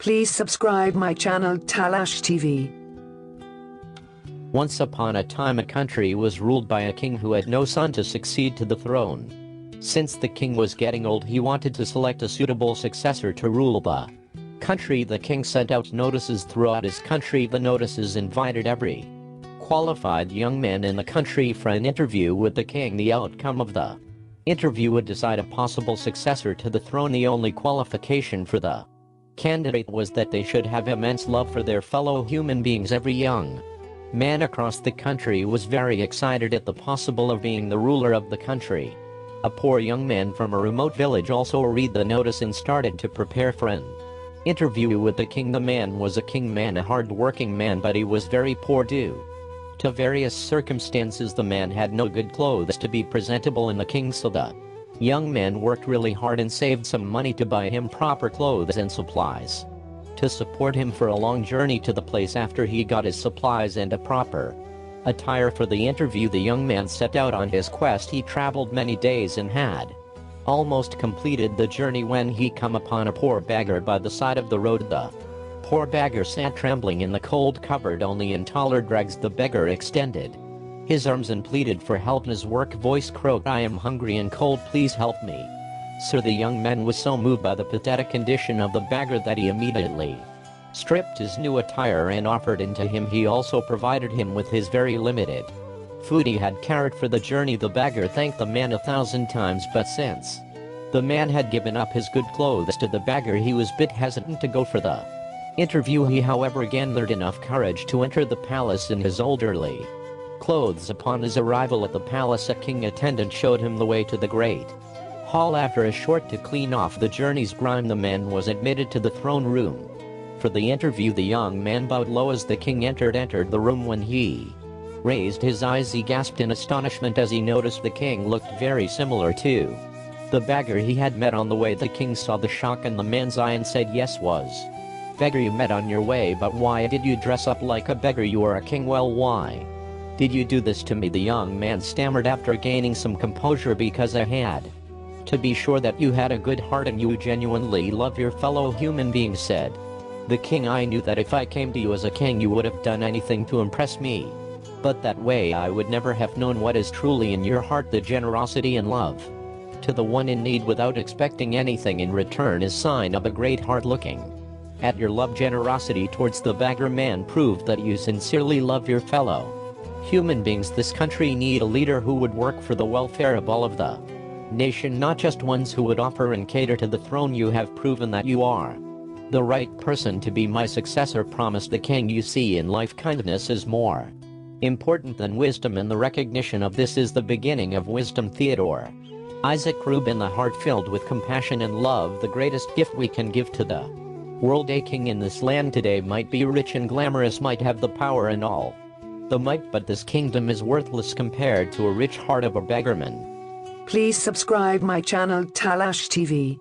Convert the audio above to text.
Please subscribe my channel STAAAAAY TV. Once upon a time a country was ruled by a king who had no son to succeed to the throne. Since the king was getting old, he wanted to select a suitable successor to rule the country. The king sent out notices throughout his country. The notices invited every qualified young man in the country for an interview with the king. The outcome of the interview would decide a possible successor to the throne. The only qualification for the candidate was that they should have immense love for their fellow human beings. Every young man across the country was very excited at the possibility of being the ruler of the country. A poor young man from a remote village also read the notice and started to prepare for an interview with the king. The man was a king man, a hard-working man, but he was very poor due to various circumstances. The man had no good clothes to be presentable in the king, so the young man worked really hard and saved some money to buy him proper clothes and supplies to support him for a long journey to the place. After he got his supplies and a proper attire for the interview, the young man set out on his quest. He traveled many days and had almost completed the journey when he come upon a poor beggar by the side of the road. The poor beggar sat trembling in the cold, covered only in taller rags. The beggar extended his arms and pleaded for help. His work voice croaked, "I am hungry and cold, please help me, sir." The young man was so moved by the pathetic condition of the beggar that he immediately stripped his new attire and offered it to him. He also provided him with his very limited food he had carried for the journey. The beggar thanked the man 1,000 times, but since the man had given up his good clothes to the beggar, he was a bit hesitant to go for the interview. He however gathered enough courage to enter the palace in his elderly clothes. Upon his arrival at the palace, a king attendant showed him the way to the great hall. After a short to clean off the journey's grime, the man was admitted to the throne room for the interview. The young man bowed low as the king entered the room. When he raised his eyes, he gasped in astonishment as he noticed the king looked very similar to the beggar he had met on the way. The king saw the shock in the man's eye and said, "Yes, was beggar you met on your way, but why did you dress up like a beggar? You are a king. Well, why did you do this to me?" The young man stammered after gaining some composure, "Because I had to be sure that you had a good heart and you genuinely love your fellow human beings," said the king. "I knew that if I came to you as a king, you would have done anything to impress me. But that way I would never have known what is truly in your heart. The generosity and love to the one in need without expecting anything in return is sign of a great heart. Looking at your love generosity towards the beggar man proved that you sincerely love your fellow human beings. This country need a leader who would work for the welfare of all of the nation, not just ones who would offer and cater to the throne. You have proven that you are the right person to be my successor," promised the king. "You see, in life kindness is more important than wisdom, and the recognition of this is the beginning of wisdom." Theodore Isaac Rubin. The heart filled with compassion and love, the greatest gift we can give to the world. A king in this land today might be rich and glamorous, might have the power and all the might, but this kingdom is worthless compared to a rich heart of a beggarman. Please subscribe my channel STAAAAAY TV.